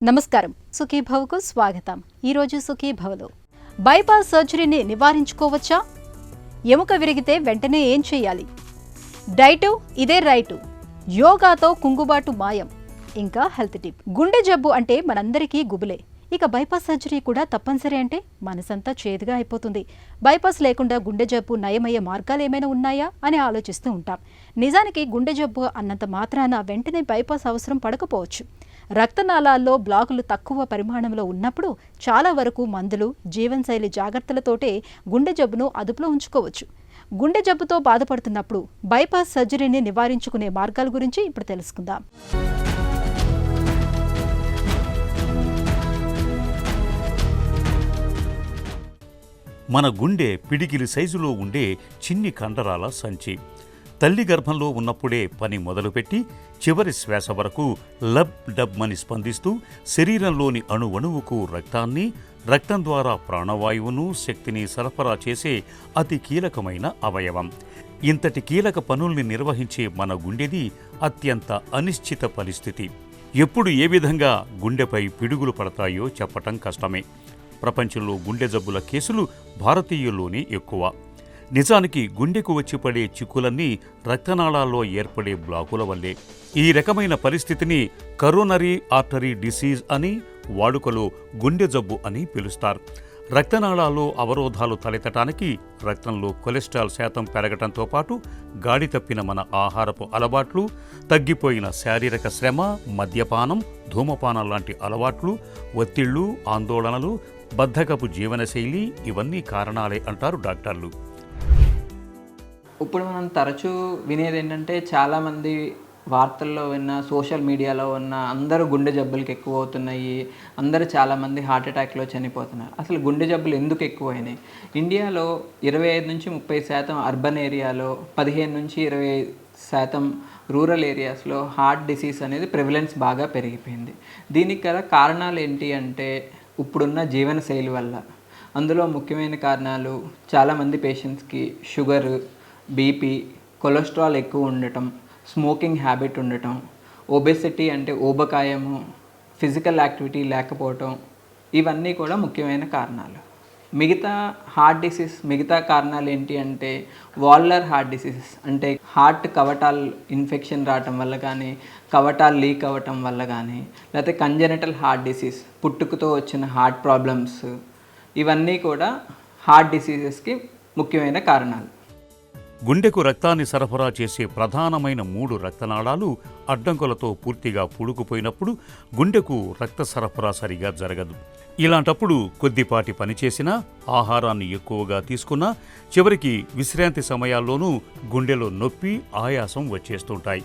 నమస్కారం, సుఖీభవకు స్వాగతం. ఈరోజు సుఖీభవలో బైపాస్ సర్జరీని నివారించుకోవచ్చా? ఎముక విరిగితే వెంటనే ఏం చేయాలి? డైటు ఇదే రైటు, యోగాతో కుంగుబాటు మాయం, ఇంకా హెల్త్ టిప్. గుండె జబ్బు అంటే మనందరికీ గుబులే. ఇక బైపాస్ సర్జరీ కూడా తప్పనిసరి అంటే మనసంతా చేదుగా అయిపోతుంది. బైపాస్ లేకుండా గుండె జబ్బు నయమయ్యే మార్గాలు ఏమైనా ఉన్నాయా అని ఆలోచిస్తూ ఉంటాం. నిజానికి గుండె జబ్బు అన్నంత మాత్రాన వెంటనే బైపాస్ అవసరం పడకపోవచ్చు. రక్తనాళాల్లో బ్లాకులు తక్కువ పరిమాణంలో ఉన్నప్పుడు చాలా వరకు మందులు, జీవనశైలి జాగ్రత్తలతోటే గుండె జబ్బును అదుపులో ఉంచుకోవచ్చు. గుండె జబ్బుతో బాధపడుతున్నప్పుడు బైపాస్ సర్జరీని నివారించుకునే మార్గాల గురించి ఇప్పుడు తెలుసుకుందాం. మన గుండె పిడికిలి సైజులో ఉండే చిన్ని కండరాల సంచి. తల్లి గర్భంలో ఉన్నప్పుడే పని మొదలుపెట్టి చివరి శ్వాస వరకు లబ్ డబ్మని స్పందిస్తూ శరీరంలోని అణువణువుకు రక్తాన్ని, రక్తం ద్వారా ప్రాణవాయువును, శక్తిని సరఫరా చేసే అతి కీలకమైన అవయవం. ఇంతటి కీలక పనుల్ని నిర్వహించే మన గుండెది అత్యంత అనిశ్చిత పరిస్థితి. ఎప్పుడు ఏ విధంగా గుండెపై పిడుగులు పడతాయో చెప్పటం కష్టమే. ప్రపంచంలో గుండె జబ్బుల కేసులు భారతీయుల్లోనే ఎక్కువ. నిజానికి గుండెకు వచ్చి పడే చిక్కులన్నీ రక్తనాళాల్లో ఏర్పడే బ్లాకుల వల్లే. ఈ రకమైన పరిస్థితిని కరోనరీ ఆర్టరీ డిసీజ్ అని, వాడుకలో గుండె జబ్బు అని పిలుస్తారు. రక్తనాళాల్లో అవరోధాలు తలెత్తటానికి రక్తంలో కొలెస్ట్రాల్ శాతం పెరగటంతో పాటు గాడి తప్పిన మన ఆహారపు అలవాట్లు, తగ్గిపోయిన శారీరక శ్రమ, మద్యపానం, ధూమపానం లాంటి అలవాట్లు, ఒత్తిళ్లు, ఆందోళనలు, బద్ధకపు జీవనశైలి ఇవన్నీ కారణాలే అంటారు డాక్టర్లు. ఇప్పుడు మనం తరచూ వినేది ఏంటంటే, చాలామంది వార్తల్లో విన్న, సోషల్ మీడియాలో ఉన్న అందరూ గుండె జబ్బులకి ఎక్కువ అవుతున్నాయి, అందరూ చాలామంది హార్ట్ అటాక్లో చనిపోతున్నారు. అసలు గుండె జబ్బులు ఎందుకు ఎక్కువైనాయి? ఇండియాలో 25-30% అర్బన్ ఏరియాలో, 15-20% రూరల్ ఏరియాస్లో హార్ట్ డిసీజ్ అనేది ప్రివిలెన్స్ బాగా పెరిగిపోయింది. దీనికి గల కారణాలు ఏంటి అంటే, ఇప్పుడున్న జీవనశైలి వల్ల. అందులో ముఖ్యమైన కారణాలు, చాలామంది పేషెంట్స్కి షుగర్, బీపీ, కొలెస్ట్రాల్ ఎక్కువ ఉండటం, స్మోకింగ్ హ్యాబిట్ ఉండటం, ఒబెసిటీ అంటే ఊబకాయము, ఫిజికల్ యాక్టివిటీ లేకపోవటం, ఇవన్నీ కూడా ముఖ్యమైన కారణాలు. మిగతా హార్ట్ డిసీజ్ మిగతా కారణాలు ఏంటి అంటే, వాల్వర్ హార్ట్ డిసీజెస్ అంటే హార్ట్ కవటాలు ఇన్ఫెక్షన్ రావటం వల్ల కానీ, కవటాలు లీక్ అవ్వటం వల్ల కానీ, లేకపోతే కంజెనిటల్ హార్ట్ డిసీజ్ పుట్టుకతో వచ్చిన హార్ట్ ప్రాబ్లమ్స్, ఇవన్నీ కూడా హార్ట్ డిసీజెస్కి ముఖ్యమైన కారణాలు. గుండెకు రక్తాన్ని సరఫరా చేసే ప్రధానమైన 3 రక్తనాళాలు అడ్డంకులతో పూర్తిగా పూడుకుపోయినప్పుడు గుండెకు రక్త సరఫరా సరిగా జరగదు. ఇలాంటప్పుడు కొద్దిపాటి పనిచేసినా, ఆహారాన్ని ఎక్కువగా తీసుకున్నా, చివరికి విశ్రాంతి సమయాల్లోనూ గుండెలో నొప్పి, ఆయాసం వచ్చేస్తుంటాయి.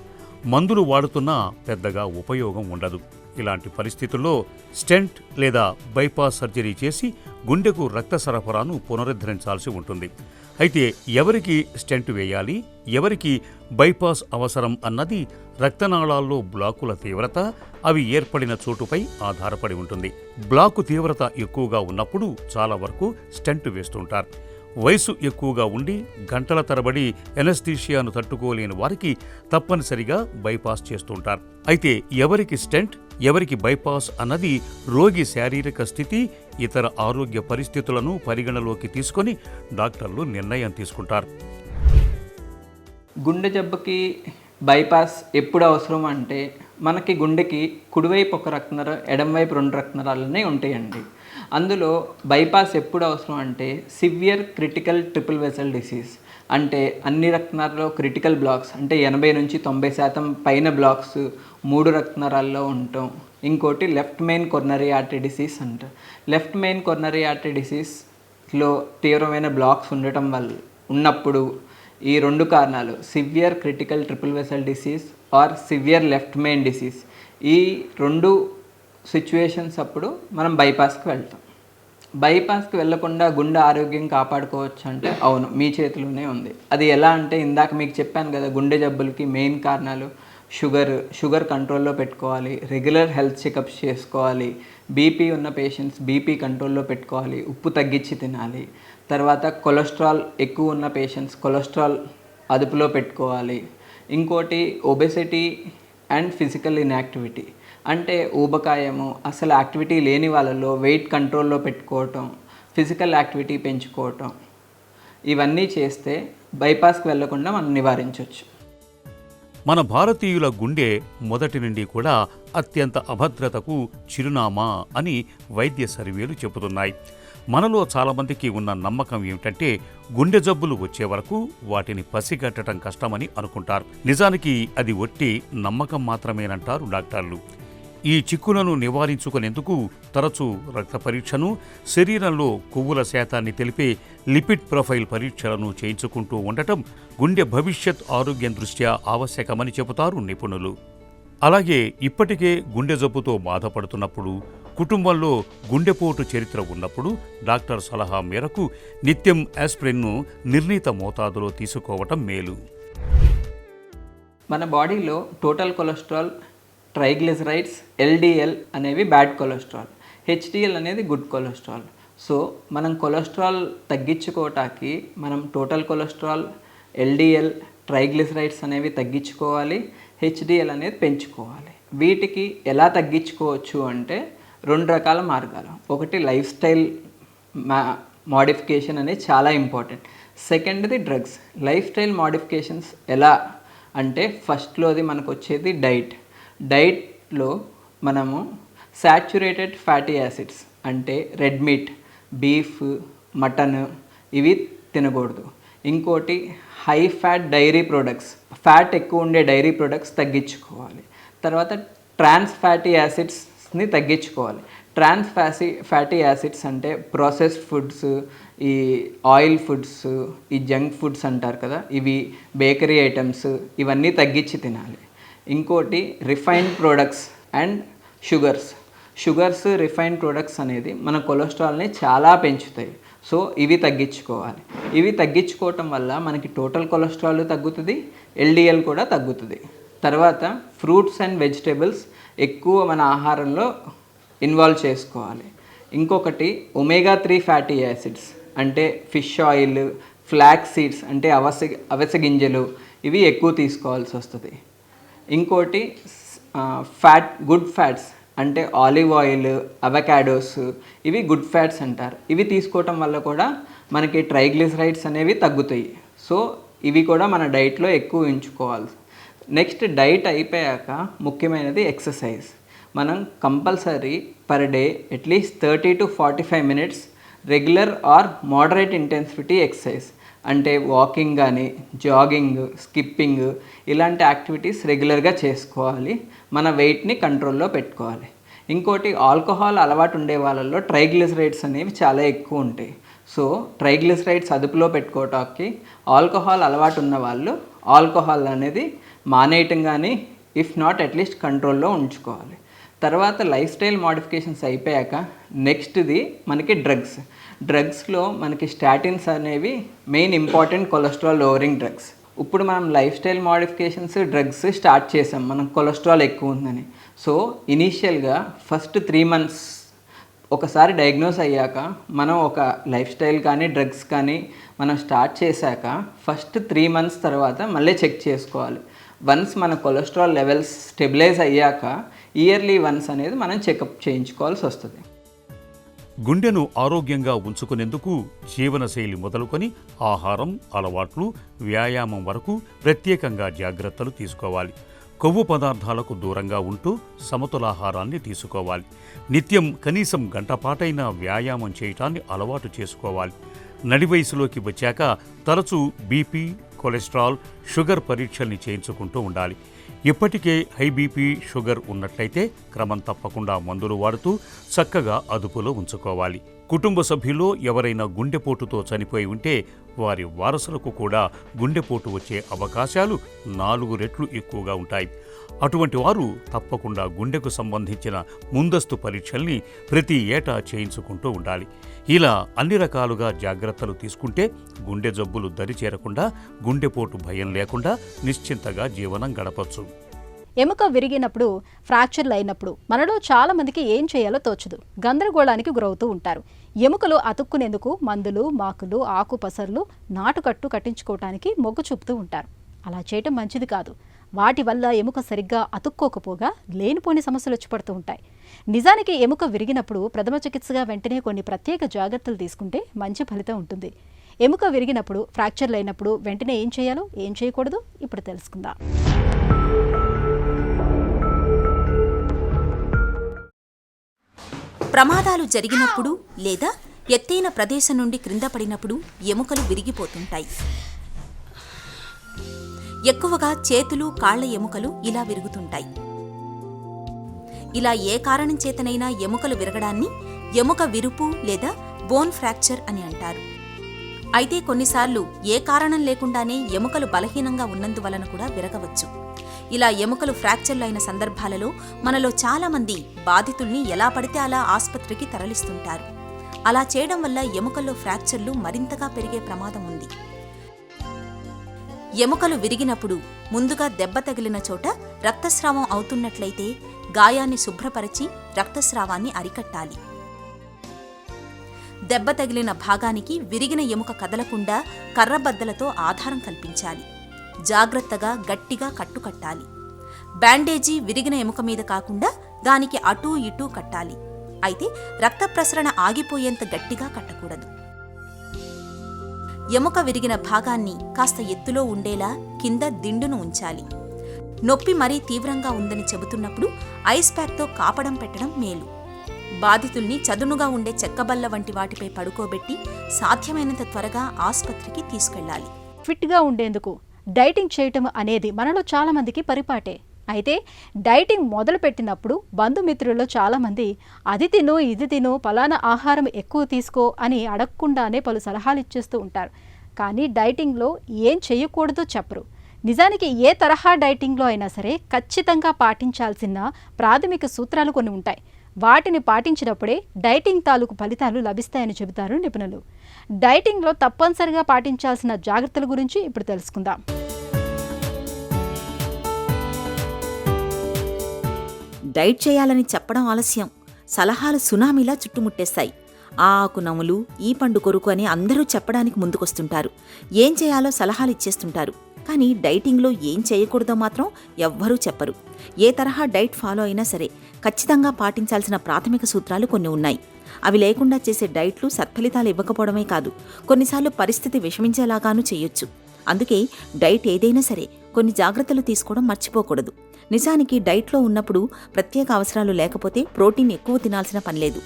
మందులు వాడుతున్నా పెద్దగా ఉపయోగం ఉండదు. ఇలాంటి పరిస్థితుల్లో స్టెంట్ లేదా బైపాస్ సర్జరీ చేసి గుండెకు రక్త సరఫరాను పునరుద్ధరించాల్సి ఉంటుంది. అయితే ఎవరికి స్టెంట్ వేయాలి, ఎవరికి బైపాస్ అవసరం అన్నది రక్తనాళాల్లో బ్లాకుల తీవ్రత, అవి ఏర్పడిన చోటుపై ఆధారపడి ఉంటుంది. బ్లాకు తీవ్రత ఎక్కువగా ఉన్నప్పుడు చాలా వరకు స్టెంట్ వేస్తుంటారు. వయసు ఎక్కువగా ఉండి గంటల తరబడి ఎనస్థీషియాను తట్టుకోలేని వారికి తప్పనిసరిగా బైపాస్ చేస్తుంటారు. అయితే ఎవరికి స్టెంట్, ఎవరికి బైపాస్ అన్నది రోగి శారీరక స్థితి, ఇతర ఆరోగ్య పరిస్థితులను పరిగణలోకి తీసుకొని డాక్టర్లు నిర్ణయం తీసుకుంటారు. గుండె జబ్బుకి బైపాస్ ఎప్పుడు అవసరం అంటే, మనకి గుండెకి కుడివైపు ఒక రక్తనరం, ఎడమవైపు 2 రక్తనరాలనే ఉంటాయండి. అందులో బైపాస్ ఎప్పుడు అవసరం అంటే, severe critical triple vessel disease అంటే అన్ని రక్తనాళాల్లో క్రిటికల్ బ్లాక్స్ అంటే 80-90% పైన బ్లాక్స్ 3 రక్తనరాల్లో ఉండటం. ఇంకోటి left main coronary artery disease అంటారు. లెఫ్ట్ మెయిన్ కొర్నరీ ఆర్టరీ డిసీజ్లో తీవ్రమైన బ్లాక్స్ ఉండటం వల్ల ఉన్నప్పుడు ఈ 2 కారణాలు, severe critical triple vessel disease are severe left main disease, ఈ 2 సిచ్యువేషన్స్ అప్పుడు మనం బైపాస్కి వెళ్తాం. బైపాస్కి వెళ్లకుండా గుండె ఆరోగ్యం కాపాడుకోవచ్చు అంటే, అవును, మీ చేతిలోనే ఉంది. అది ఎలా అంటే, ఇందాక మీకు చెప్పాను కదా, గుండె జబ్బులకి మెయిన్ కారణాలు షుగర్ కంట్రోల్లో పెట్టుకోవాలి, రెగ్యులర్ హెల్త్ చెకప్స్ చేసుకోవాలి, బీపీ ఉన్న పేషెంట్స్ బీపీ కంట్రోల్లో పెట్టుకోవాలి, ఉప్పు తగ్గించి తినాలి, తర్వాత కొలెస్ట్రాల్ ఎక్కువ ఉన్న పేషెంట్స్ కొలెస్ట్రాల్ అదుపులో పెట్టుకోవాలి, ఇంకోటి ఒబెసిటీ అండ్ ఫిజికల్ ఇన్యాక్టివిటీ అంటే ఊబకాయము, అసలు యాక్టివిటీ లేని వాళ్ళలో వెయిట్ కంట్రోల్లో పెట్టుకోవటం, ఫిజికల్ యాక్టివిటీ పెంచుకోవటం, ఇవన్నీ చేస్తే బైపాస్కి వెళ్లకుండా మనం నివారించవచ్చు. మన భారతీయుల గుండె మొదటి నుండి కూడా అత్యంత అభద్రతకు చిరునామా అని వైద్య సర్వేలు చెబుతున్నాయి. మనలో చాలామందికి ఉన్న నమ్మకం ఏమిటంటే గుండె జబ్బులు వచ్చే వరకు వాటిని పసిగట్టడం కష్టమని అనుకుంటారు. నిజానికి అది ఒట్టి నమ్మకం మాత్రమేనంటారు డాక్టర్లు. ఈ చిక్కులను నివారించుకునేందుకు తరచూ రక్త పరీక్షను, శరీరంలో కొవ్వుల శాతాన్ని తెలిపే లిపిడ్ ప్రొఫైల్ పరీక్షలను చేయించుకుంటూ ఉండటం గుండె భవిష్యత్ ఆరోగ్యం దృష్ట్యా ఆవశ్యకమని చెబుతారు నిపుణులు. అలాగే ఇప్పటికే గుండె జబ్బుతో బాధపడుతున్నప్పుడు, కుటుంబంలో గుండెపోటు చరిత్ర ఉన్నప్పుడు డాక్టర్ సలహా మేరకు నిత్యం ఆస్పిరిన్ను నిర్ణీత మోతాదులో తీసుకోవటం మేలు. మన బాడీలో టోటల్ కొలెస్ట్రాల్, ట్రైగ్లిజరైడ్స్, ఎల్డిఎల్ అనేవి బ్యాడ్ కొలెస్ట్రాల్, హెచ్డిఎల్ అనేది గుడ్ కొలెస్ట్రాల్. సో మనం కొలెస్ట్రాల్ తగ్గించుకోవటానికి మనం టోటల్ కొలెస్ట్రాల్, ఎల్డిఎల్, ట్రైగ్లిజరైడ్స్ అనేవి తగ్గించుకోవాలి, హెచ్డిఎల్ అనేది పెంచుకోవాలి. వీటికి ఎలా తగ్గించుకోవచ్చు అంటే 2 రకాల మార్గాలు. ఒకటి లైఫ్ స్టైల్ మోడిఫికేషన్ అనేది చాలా ఇంపార్టెంట్. సెకండ్ది డ్రగ్స్. లైఫ్ స్టైల్ మోడిఫికేషన్స్ ఎలా అంటే ఫస్ట్లోది మనకు వచ్చేది డైట్లో మనము సాచ్యురేటెడ్ ఫ్యాటీ యాసిడ్స్ అంటే రెడ్ మీట్, బీఫ్, మటన్ ఇవి తినకూడదు. ఇంకోటి high fat dairy products, fat ఎక్కువ ఉండే డైరీ ప్రొడక్ట్స్ తగ్గించుకోవాలి. తర్వాత ట్రాన్స్ ఫ్యాటీ యాసిడ్స్ని తగ్గించుకోవాలి. ట్రాన్స్ ఫ్యాటీ యాసిడ్స్ అంటే ప్రాసెస్డ్ ఫుడ్స్, ఈ ఆయిల్ ఫుడ్స్, ఈ జంక్ ఫుడ్స్ అంటారు కదా, ఇవి బేకరీ ఐటమ్స్, ఇవన్నీ తగ్గించి తినాలి. ఇంకోటి refined products and sugars, refined products అనేది మన కొలెస్ట్రాల్ని చాలా పెంచుతాయి. సో ఇవి తగ్గించుకోవాలి. ఇవి తగ్గించుకోవటం వల్ల మనకి టోటల్ కొలెస్ట్రాల్ తగ్గుతుంది, ఎల్డిఎల్ కూడా తగ్గుతుంది. తర్వాత ఫ్రూట్స్ అండ్ వెజిటేబుల్స్ ఎక్కువ మన ఆహారంలో ఇన్వాల్వ్ చేసుకోవాలి. ఇంకొకటి ఒమేగా 3 ఫ్యాటీ యాసిడ్స్ అంటే ఫిష్ ఆయిల్, ఫ్లాక్స్ సీడ్స్ అంటే అవిసె గింజలు, ఇవి ఎక్కువ తీసుకోవాల్సి వస్తుంది. ఇంకోటి గుడ్ ఫ్యాట్స్ అంటే ఆలివ్ ఆయిల్, అవకాడోస్, ఇవి గుడ్ ఫ్యాట్స్ అంటారు. ఇవి తీసుకోవటం వల్ల కూడా మనకి ట్రైగ్లిజరైడ్స్ అనేవి తగ్గుతాయి. సో ఇవి కూడా మన డైట్లో ఎక్కువ ఉంచుకోవాలి. నెక్స్ట్ డైట్ అయిపోయాక ముఖ్యమైనది ఎక్సర్సైజ్. మనం compulsory per day at least 30 to 45 minutes regular are moderate intensity exercise అంటే వాకింగ్ కానీ, జాగింగ్, స్కిప్పింగ్ ఇలాంటి యాక్టివిటీస్ రెగ్యులర్గా చేసుకోవాలి. మన వెయిట్ని కంట్రోల్లో పెట్టుకోవాలి. ఇంకోటి ఆల్కహాల్ అలవాటు ఉండే వాళ్ళల్లో ట్రైగ్లిజరైడ్స్ అనేవి చాలా ఎక్కువ ఉంటాయి. సో ట్రైగ్లిజరైడ్స్ అదుపులో పెట్టుకోవటానికి ఆల్కహాల్ అలవాటు ఉన్న వాళ్ళు ఆల్కహాల్ అనేది మానేయటం కానీ, ఇఫ్ నాట్ అట్లీస్ట్ కంట్రోల్లో ఉంచుకోవాలి. తర్వాత లైఫ్ స్టైల్ మోడిఫికేషన్స్ అయిపోయాక నెక్స్ట్ది మనకి డ్రగ్స్లో మనకి స్టాటిన్స్ అనేవి main important cholesterol lowering drugs. ఇప్పుడు మనం life style modifications drugs start చేసాం మనం కొలెస్ట్రాల్ ఎక్కువ ఉందని. సో ఇనీషియల్గా ఫస్ట్ 3 months ఒకసారి డయాగ్నోస్ అయ్యాక మనం ఒక లైఫ్ స్టైల్ కానీ డ్రగ్స్ కానీ మనం స్టార్ట్ చేశాక ఫస్ట్ 3 months తర్వాత మళ్ళీ చెక్ చేసుకోవాలి. వన్స్ మన కొలెస్ట్రాల్ లెవెల్స్ స్టెబిలైజ్ అయ్యాక ఇయర్లీ వన్స్ అనేది మనం చెకప్ చేయించుకోవాల్సి వస్తుంది. గుండెను ఆరోగ్యంగా ఉంచుకునేందుకు జీవనశైలి మొదలుకొని ఆహారం, అలవాట్లు, వ్యాయామం వరకు ప్రత్యేకంగా జాగ్రత్తలు తీసుకోవాలి. కొవ్వు పదార్థాలకు దూరంగా ఉంటూ సమతులాహారాన్ని తీసుకోవాలి. నిత్యం కనీసం గంటపాటైన వ్యాయామం చేయటాన్ని అలవాటు చేసుకోవాలి. నడి వయసులోకి వచ్చాక తరచూ బీపీ, కొలెస్ట్రాల్, షుగర్ పరీక్షల్ని చేయించుకుంటూ ఉండాలి. ఇప్పటికే హై బీపీ, షుగర్ ఉన్నట్లయితే క్రమం తప్పకుండా మందులు వాడుతూ చక్కగా అదుపులో ఉంచుకోవాలి. కుటుంబ సభ్యుల్లో ఎవరైనా గుండెపోటుతో చనిపోయి ఉంటే వారి వారసులకు కూడా గుండెపోటు వచ్చే అవకాశాలు 4 రెట్లు ఎక్కువగా ఉంటాయి. అటువంటి వారు తప్పకుండా గుండెకు సంబంధించిన ముందస్తు పరీక్షల్ని ప్రతి ఏటా చేయించుకుంటూ ఉండాలి. ఇలా అన్ని రకాలుగా జాగ్రత్తలు తీసుకుంటే గుండె జబ్బులు దరిచేరకుండా, గుండెపోటు భయం లేకుండా నిశ్చింతగా జీవనం గడపచ్చు. ఎముక విరిగినప్పుడు, ఫ్రాక్చర్లు అయినప్పుడు మనలో చాలా మందికి ఏం చేయాలో తోచదు, గందరగోళానికి గురవుతూ ఉంటారు. ఎముకలు అతుక్కునేందుకు మందులు, మాకులు, ఆకుపసర్లు, నాటుకట్టు కట్టించుకోవటానికి మొగ్గు చూపుతూ ఉంటారు. అలా చేయటం మంచిది కాదు. వాటి వల్ల ఎముక సరిగ్గా అతుక్కోకపోగా లేనిపోని సమస్యలు వచ్చి పడుతూ ఉంటాయి. నిజానికి ఎముక విరిగినప్పుడు ప్రథమ చికిత్సగా వెంటనే కొన్ని ప్రత్యేక జాగ్రత్తలు తీసుకుంటే మంచి ఫలితం ఉంటుంది. ఎముక విరిగినప్పుడు, ఫ్రాక్చర్లు అయినప్పుడు వెంటనే ఏం చేయాలో, ఏం చేయకూడదు ఇప్పుడు తెలుసుకుందాం. ప్రమాదాలు జరిగినప్పుడు లేదా ఎత్తైన ప్రదేశం నుండి క్రింద పడినప్పుడు ఎముకలు విరిగిపోతుంటాయి. ఎక్కువగా చేతులు, కాళ్ల ఎముకలు ఇలా విరుగుతుంటాయి. ఇలా ఏ కారణం చేతనైనా ఎముకలు విరగడాన్ని ఎముక విరుపు లేదా బోన్ ఫ్రాక్చర్ అని అంటారు. అయితే కొన్నిసార్లు ఏ కారణం లేకుండానే ఎముకలు బలహీనంగా ఉన్నందువలన కూడా విరగవచ్చు. ఇలా ఎముకలు ఫ్రాక్చర్లు అయిన సందర్భాలలో మనలో చాలా మంది బాధితుల్ని ఎలా పడితే అలా ఆసుపత్రికి తరలిస్తుంటారు. అలా చేయడం వల్ల ఎముకల్లో ఫ్రాక్చర్లు మరింతగా పెరిగే ప్రమాదం ఉంది. ఎముకలు విరిగినప్పుడు ముందుగా దెబ్బ తగిలిన చోట రక్తస్రావం అవుతున్నట్లయితే గాయాన్ని శుభ్రపరిచి రక్తస్రావాన్ని అరికట్టాలి. దెబ్బ తగిలిన భాగానికి విరిగిన ఎముక కదలకుండా కర్రబద్దలతో ఆధారం కల్పించాలి. జాగ్రత్తగా గట్టిగా కట్టుకట్టాలి. బ్యాండేజీ విరిగిన ఎముక మీద కాకుండా దానికి అటూ ఇటూ కట్టాలి. అయితే రక్త ప్రసరణ ఆగిపోయేంత గట్టిగా కట్టకూడదు. ఎముక విరిగిన భాగాన్ని కాస్త ఎత్తులో ఉండేలా కింద దిండును ఉంచాలి. నొప్పి మరీ తీవ్రంగా ఉందని చెబుతున్నప్పుడు ఐస్ ప్యాక్తో కాపడం పెట్టడం మేలు. బాధితుల్ని చదునుగా ఉండే చెక్కబల్ల వంటి వాటిపై పడుకోబెట్టి సాధ్యమైనంత త్వరగా ఆసుపత్రికి తీసుకెళ్లాలి. ఫిట్గా ఉండేందుకు డైటింగ్ చేయటం అనేది మనలో చాలా మందికి పరిపాటే. అయితే డైటింగ్ మొదలుపెట్టినప్పుడు బంధుమిత్రుల్లో చాలామంది అది తిను, ఇది తిను, పలానా ఆహారం ఎక్కువ తీసుకో అని అడగకుండానే పలు సలహాలు ఇచ్చేస్తూ ఉంటారు. కానీ డైటింగ్లో ఏం చేయకూడదో చెప్పరు. నిజానికి ఏ తరహా డైటింగ్లో అయినా సరే ఖచ్చితంగా పాటించాల్సిన ప్రాథమిక సూత్రాలు కొన్ని ఉంటాయి. వాటిని పాటించినప్పుడే డైటింగ్ తాలూకు ఫలితాలు లభిస్తాయని చెబుతారు నిపుణులు. డైటింగ్లో తప్పనిసరిగా పాటించాల్సిన జాగ్రత్తల గురించి ఇప్పుడు తెలుసుకుందాం. డైట్ చేయాలని చెప్పడం ఆలస్యం, సలహాలు సునామీలా చుట్టుముట్టేస్తాయి. ఆ ఆకు నములు, ఈ పండు కొరుకు అని అందరూ చెప్పడానికి ముందుకొస్తుంటారు. ఏం చేయాలో సలహాలు ఇచ్చేస్తుంటారు. కానీ డైటింగ్లో ఏం చేయకూడదో మాత్రం ఎవ్వరూ చెప్పరు. ఏ తరహా డైట్ ఫాలో అయినా సరే ఖచ్చితంగా పాటించాల్సిన ప్రాథమిక సూత్రాలు కొన్ని ఉన్నాయి. అవి లేకుండా చేసే డైట్లు సత్ఫలితాలు ఇవ్వకపోవడమే కాదు, కొన్నిసార్లు పరిస్థితి విషమించేలాగానూ చేయొచ్చు. అందుకే డైట్ ఏదైనా సరే కొన్ని జాగ్రత్తలు తీసుకోవడం మర్చిపోకూడదు. నిజానికి డైట్లో ఉన్నప్పుడు ప్రత్యేక అవసరాలు లేకపోతే ప్రోటీన్ ఎక్కువ తినాల్సిన పనిలేదు.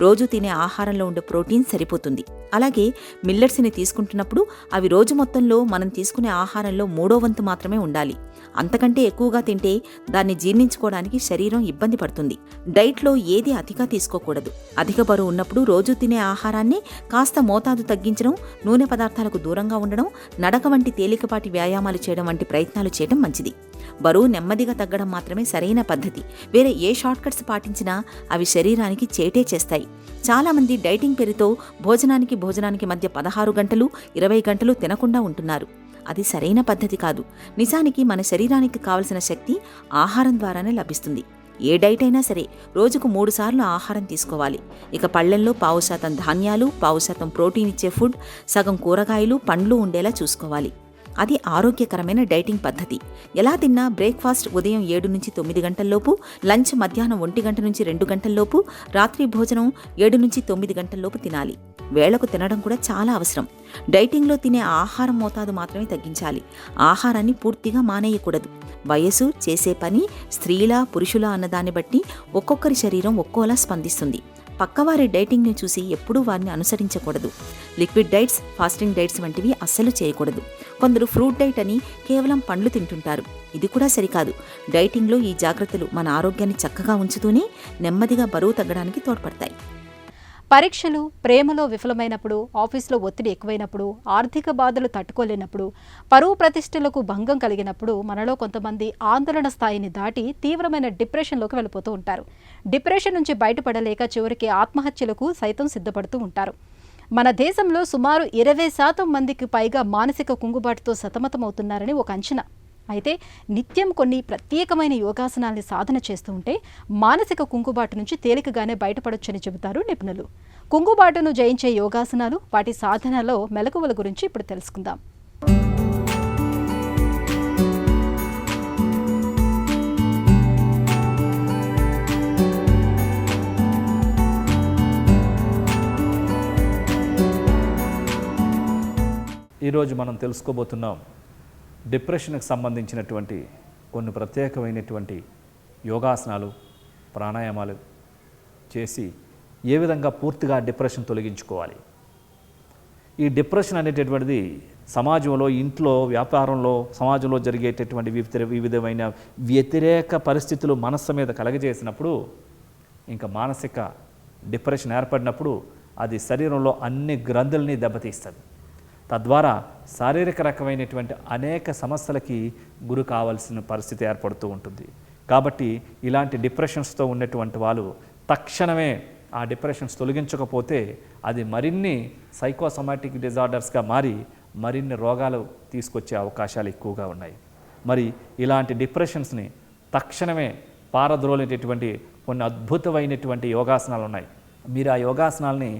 రోజు తినే ఆహారంలో ఉండే ప్రోటీన్ సరిపోతుంది. అలాగే మిల్లెట్స్ని తీసుకుంటున్నప్పుడు అవి రోజు మొత్తంలో మనం తీసుకునే ఆహారంలో 3వ వంతు మాత్రమే ఉండాలి. అంతకంటే ఎక్కువగా తింటే దాన్ని జీర్ణించుకోవడానికి శరీరం ఇబ్బంది పడుతుంది. డైట్లో ఏది అతిగా తీసుకోకూడదు. అధిక బరువు ఉన్నప్పుడు రోజు తినే ఆహారాన్ని కాస్త మోతాదు తగ్గించడం, నూనె పదార్థాలకు దూరంగా ఉండడం, నడక వంటి తేలికపాటి వ్యాయామాలు చేయడం వంటి ప్రయత్నాలు చేయడం మంచిది. బరువు నెమ్మదిగా తగ్గడం మాత్రమే సరైన పద్ధతి. వేరే ఏ షార్ట్కట్స్ పాటించినా అవి శరీరానికి చేటే చేస్తాయి. చాలామంది డైటింగ్ పేరుతో భోజనానికి మధ్య 16 గంటలు 20 గంటలు తినకుండా ఉంటున్నారు. అది సరైన పద్ధతి కాదు. నిజానికి మన శరీరానికి కావలసిన శక్తి ఆహారం ద్వారానే లభిస్తుంది. ఏ డైట్ అయినా సరే రోజుకు 3 సార్లు ఆహారం తీసుకోవాలి. ఇక పళ్లెంలో 1% ధాన్యాలు, 1% ప్రోటీన్ ఇచ్చే ఫుడ్, సగం కూరగాయలు, పండ్లు ఉండేలా చూసుకోవాలి. అది ఆరోగ్యకరమైన డైటింగ్ పద్ధతి. ఎలా తిన్నా బ్రేక్ఫాస్ట్ ఉదయం 7 నుంచి 9 గంటల్లోపు, లంచ్ మధ్యాహ్నం 1 గంట నుంచి 2 గంటల్లోపు, రాత్రి భోజనం 7 నుంచి 9 గంటల్లోపు తినాలి. వేళకు తినడం కూడా చాలా అవసరం. డైటింగ్లో తినే ఆహారం మోతాదు మాత్రమే తగ్గించాలి. ఆహారాన్ని పూర్తిగా మానేయకూడదు. వయసు, చేసే పని, స్త్రీలా పురుషులా అన్నదాన్ని బట్టి ఒక్కొక్కరి శరీరం ఒక్కోలా స్పందిస్తుంది. పక్కవారి డైటింగ్ని చూసి ఎప్పుడూ వారిని అనుసరించకూడదు. లిక్విడ్ డైట్స్, ఫాస్టింగ్ డైట్స్ వంటివి అస్సలు చేయకూడదు. కొందరు ఫ్రూట్ డైట్ అని కేవలం పండ్లు తింటుంటారు. ఇది కూడా సరికాదు. డైటింగ్లో ఈ జాగ్రత్తలు మన ఆరోగ్యాన్ని చక్కగా ఉంచుతూనే నెమ్మదిగా బరువు తగ్గడానికి తోడ్పడతాయి. పరీక్షలు, ప్రేమలో విఫలమైనప్పుడు, ఆఫీసులో ఒత్తిడి ఎక్కువైనప్పుడు, ఆర్థిక బాధలు తట్టుకోలేనప్పుడు, పరువు ప్రతిష్టలకు భంగం కలిగినప్పుడు మనలో కొంతమంది ఆందోళన స్థాయిని దాటి తీవ్రమైన డిప్రెషన్లోకి వెళ్ళిపోతూ ఉంటారు. డిప్రెషన్ నుంచి బయటపడలేక చివరికి ఆత్మహత్యలకు సైతం సిద్ధపడుతూ ఉంటారు. మన దేశంలో సుమారు 20% మందికి పైగా మానసిక కుంగుబాటుతో సతమతమవుతున్నారని ఒక అంచనా. అయితే నిత్యం కొన్ని ప్రత్యేకమైన యోగాసనాల్ని సాధన చేస్తూ ఉంటే మానసిక కుంగుబాటు నుంచి తేలికగానే బయటపడొచ్చని చెబుతారు నిపుణులు. కుంగుబాటును జయించే యోగాసనాలు, వాటి సాధనలో మెలకువల గురించి ఇప్పుడు తెలుసుకుందాం. ఈరోజు మనం తెలుసుకోబోతున్నాం డిప్రెషన్కి సంబంధించినటువంటి కొన్ని ప్రత్యేకమైనటువంటి యోగాసనాలు, ప్రాణాయామాలు చేసి ఏ విధంగా పూర్తిగా డిప్రెషన్ తొలగించుకోవాలి. ఈ డిప్రెషన్ అనేటటువంటిది సమాజంలో, ఇంట్లో, వ్యాపారంలో, సమాజంలో జరిగేటటువంటి వివిధమైన వ్యతిరేక పరిస్థితులు మనస్సు మీద కలగజేసినప్పుడు, ఇంకా మానసిక డిప్రెషన్ ఏర్పడినప్పుడు అది శరీరంలో అన్ని గ్రంథుల్ని దెబ్బతీస్తుంది. తద్వారా శారీరక రకమైనటువంటి అనేక సమస్యలకి గురి కావాల్సిన పరిస్థితి ఏర్పడుతూ ఉంటుంది. కాబట్టి ఇలాంటి డిప్రెషన్స్తో ఉన్నటువంటి వాళ్ళు తక్షణమే ఆ డిప్రెషన్స్ తొలగించకపోతే అది మరిన్ని సైకోసమాటిక్ డిజార్డర్స్గా మారి మరిన్ని రోగాలు తీసుకొచ్చే అవకాశాలు ఎక్కువగా ఉన్నాయి. మరి ఇలాంటి డిప్రెషన్స్ని తక్షణమే పారద్రోలేటటువంటి కొన్ని అద్భుతమైనటువంటి యోగాసనాలు ఉన్నాయి. మీరు ఆ యోగాసనాలని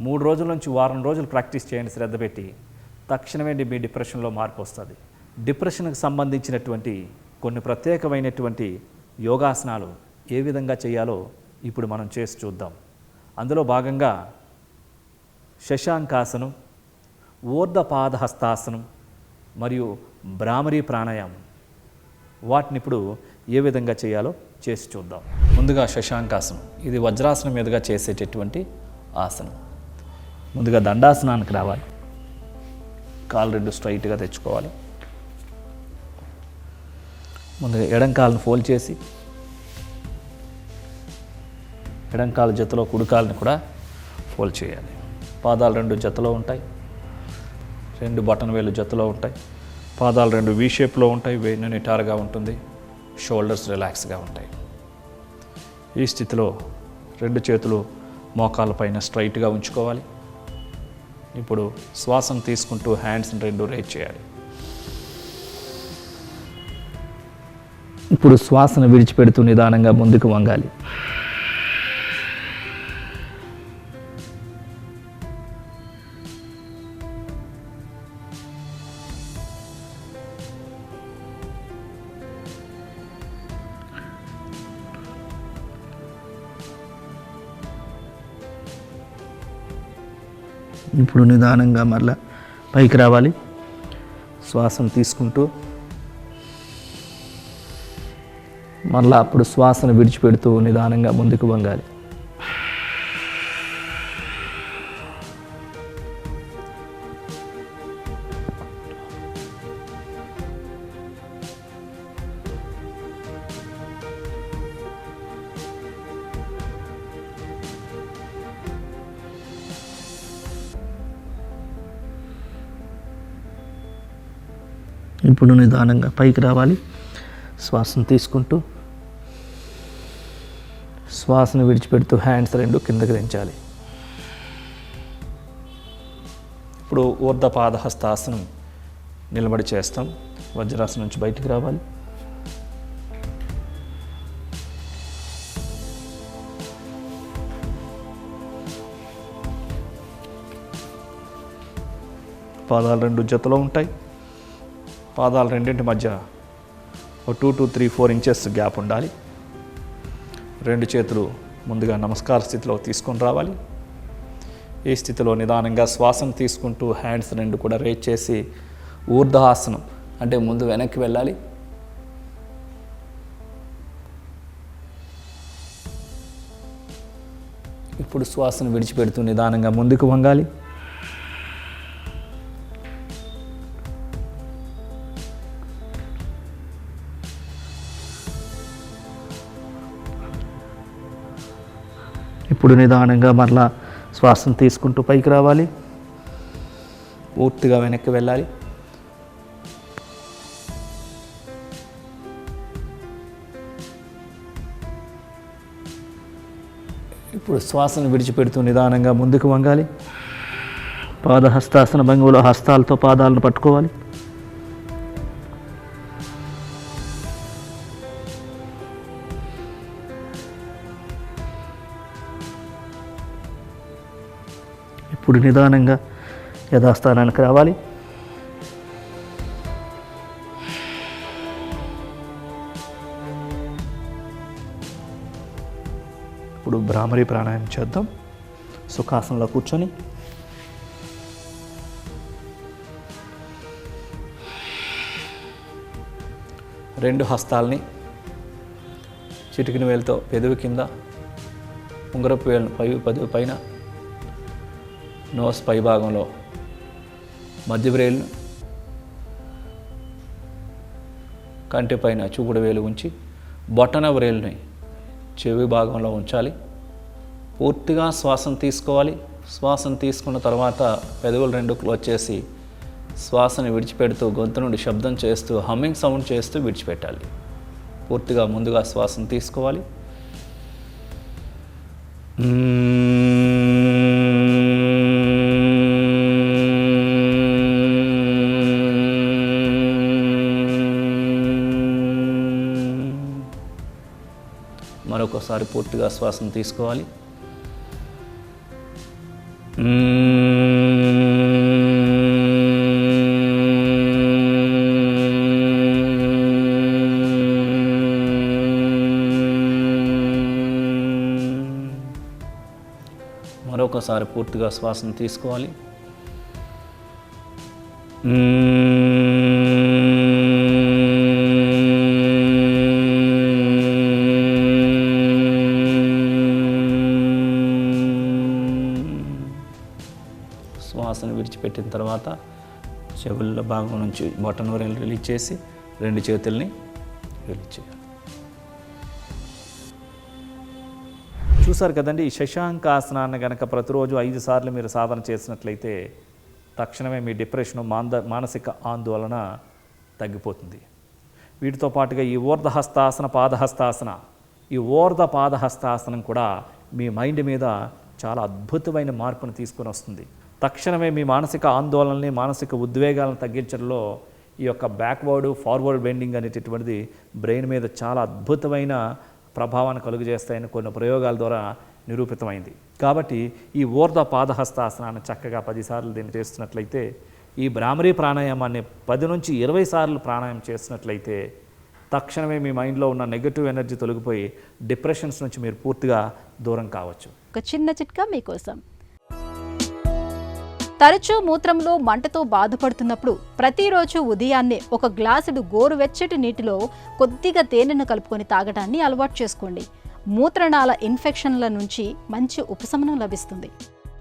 3 రోజుల నుంచి వారం రోజులు ప్రాక్టీస్ చేయండి శ్రద్ధ పెట్టి. తక్షణమే మీ డిప్రెషన్లో మార్పు వస్తుంది. డిప్రెషన్కి సంబంధించినటువంటి కొన్ని ప్రత్యేకమైనటువంటి యోగాసనాలు ఏ విధంగా చేయాలో ఇప్పుడు మనం చేసి చూద్దాం. అందులో భాగంగా శశాంకాసనం, ఊర్ధ్వపాదహస్తాసనం మరియు భ్రామరీ ప్రాణాయామం, వాటిని ఇప్పుడు ఏ విధంగా చేయాలో చేసి చూద్దాం. ముందుగా శశాంకాసనం, ఇది వజ్రాసనం మీదుగా చేసేటటువంటి ఆసనం. ముందుగా దండాసనానికి రావాలి. కాళ్ళు 2 స్ట్రైట్గా తెచ్చుకోవాలి. ముందుగా ఎడం కాళ్ళను ఫోల్డ్ చేసి ఎడం కాలు జతలో కుడి కాలుని కూడా ఫోల్డ్ చేయాలి. పాదాలు 2 జతలో ఉంటాయి, 2 బటన్ వేలు జతలో ఉంటాయి. పాదాలు 2 వీ షేప్లో ఉంటాయి, వెన్ను నిటారుగా ఉంటుంది, షోల్డర్స్ రిలాక్స్గా ఉంటాయి. ఈ స్థితిలో 2 చేతులు మోకాళ్ళ పైన స్ట్రైట్గా ఉంచుకోవాలి. ఇప్పుడు శ్వాసను తీసుకుంటూ హ్యాండ్స్ని 2 రేజ్ చేయాలి. ఇప్పుడు శ్వాసను విడిచిపెడుతూ నిదానంగా ముందుకు వంగాలి. ఇప్పుడు నిదానంగా మరలా పైకి రావాలి. శ్వాసను తీసుకుంటూ మరలా అప్పుడు శ్వాసను విడిచిపెడుతూ నిదానంగా ముందుకు వంగాలి. ఇప్పుడు నిదానంగా పైకి రావాలి. శ్వాసను తీసుకుంటూ శ్వాసను విడిచిపెడుతూ హ్యాండ్స్ 2 కిందకి దించాలి. ఇప్పుడు ఊర్ధ్వపాదహస్తాసనం నిలబడి చేస్తాం. వజ్రాసనం నుంచి బయటికి రావాలి. పాదాలు 2 జతలో ఉంటాయి. పాదాలు రెండింటి మధ్య 2 to 3, 4 ఇంచెస్ గ్యాప్ ఉండాలి. 2 చేతులు ముందుగా నమస్కార స్థితిలో తీసుకొని రావాలి. ఈ స్థితిలో నిదానంగా శ్వాసను తీసుకుంటూ హ్యాండ్స్ 2 కూడా రేజ్ చేసి ఊర్ధ్వాసనం అంటే ముందు వెనక్కి వెళ్ళాలి. ఇప్పుడు శ్వాసను విడిచిపెడుతూ నిదానంగా ముందుకు వంగాలి. ఇప్పుడు నిదానంగా మరలా శ్వాసను తీసుకుంటూ పైకి రావాలి. పూర్తిగా వెనక్కి వెళ్ళాలి. ఇప్పుడు శ్వాసను విడిచిపెడుతూ నిదానంగా ముందుకు వంగాలి. పాదహస్తాసన భంగిమలో హస్తాలతో పాదాలను పట్టుకోవాలి. ఇప్పుడు నిదానంగా యథాస్థానానికి రావాలి. ఇప్పుడు భ్రామరీ ప్రాణాయామం చేద్దాం. సుఖాసనంలో కూర్చొని 2 హస్తాల్ని చిటికిన వేలుతో పెదవి కింద, ఉంగరపు వేలును పెదవి పైన, నోస్ పై భాగంలో మధ్య వ్రేలును, కంటి పైన చూపుడు వేలు ఉంచి బొటన వ్రేలుని చెవి భాగంలో ఉంచాలి. పూర్తిగా శ్వాసను తీసుకోవాలి. శ్వాసను తీసుకున్న తర్వాత పెదవులు 2 క్లోజ్ చేసి శ్వాసను విడిచిపెడుతూ గొంతు నుండి శబ్దం చేస్తూ హమ్మింగ్ సౌండ్ చేస్తూ విడిచిపెట్టాలి. పూర్తిగా ముందుగా శ్వాసను తీసుకోవాలి. మరొకసారి పూర్తిగా శ్వాసను తీసుకోవాలి. మరొకసారి పూర్తిగా శ్వాసను తీసుకోవాలి. శ్వాసను విడిచిపెట్టిన తర్వాత చెవుల భాగం నుంచి బొటన వేలు రిలీజ్ చేసి 2 చేతుల్ని రిలీజ్ చేయాలి. చూసారు కదండి, ఈ శశాంకాసనాన్ని కనుక ప్రతిరోజు 5 సార్లు మీరు సాధన చేసినట్లయితే తక్షణమే మీ డిప్రెషన్, మానసిక ఆందోళన తగ్గిపోతుంది. వీటితో పాటుగా ఈ ఊర్ధహస్తాసన, పాదహస్తాసన, ఈ ఊర్ధ పాదహస్తాసనం కూడా మీ మైండ్ మీద చాలా అద్భుతమైన మార్పును తీసుకొని వస్తుంది. తక్షణమే మీ మానసిక ఆందోళనని, మానసిక ఉద్వేగాలను తగ్గించడంలో ఈ యొక్క బ్యాక్వర్డ్ ఫార్వర్డ్ బెండింగ్ అనేటటువంటిది బ్రెయిన్ మీద చాలా అద్భుతమైన ప్రభావాన్ని కలుగజేస్తాయని కొన్ని ప్రయోగాల ద్వారా నిరూపితమైంది. కాబట్టి ఈ ఊర్ధ పాదహస్తాసనాన్ని చక్కగా 10 సార్లు దీన్ని చేస్తున్నట్లయితే, ఈ భ్రామరీ ప్రాణాయామాన్ని 10 నుంచి 20 సార్లు ప్రాణాయామం చేసినట్లయితే తక్షణమే మీ మైండ్లో ఉన్న నెగటివ్ ఎనర్జీ తొలగిపోయి డిప్రెషన్స్ నుంచి మీరు పూర్తిగా దూరం కావచ్చు. ఒక చిన్న చిట్కా మీకోసం. తరచూ మూత్రంలో మంటతో బాధపడుతున్నప్పుడు ప్రతిరోజు ఉదయాన్నే ఒక గ్లాసుడు గోరువెచ్చటి నీటిలో కొద్దిగా తేనెను కలుపుకొని తాగడాన్ని అలవాటు చేసుకోండి. మూత్రనాళ ఇన్ఫెక్షన్ల నుంచి మంచి ఉపశమనం లభిస్తుంది.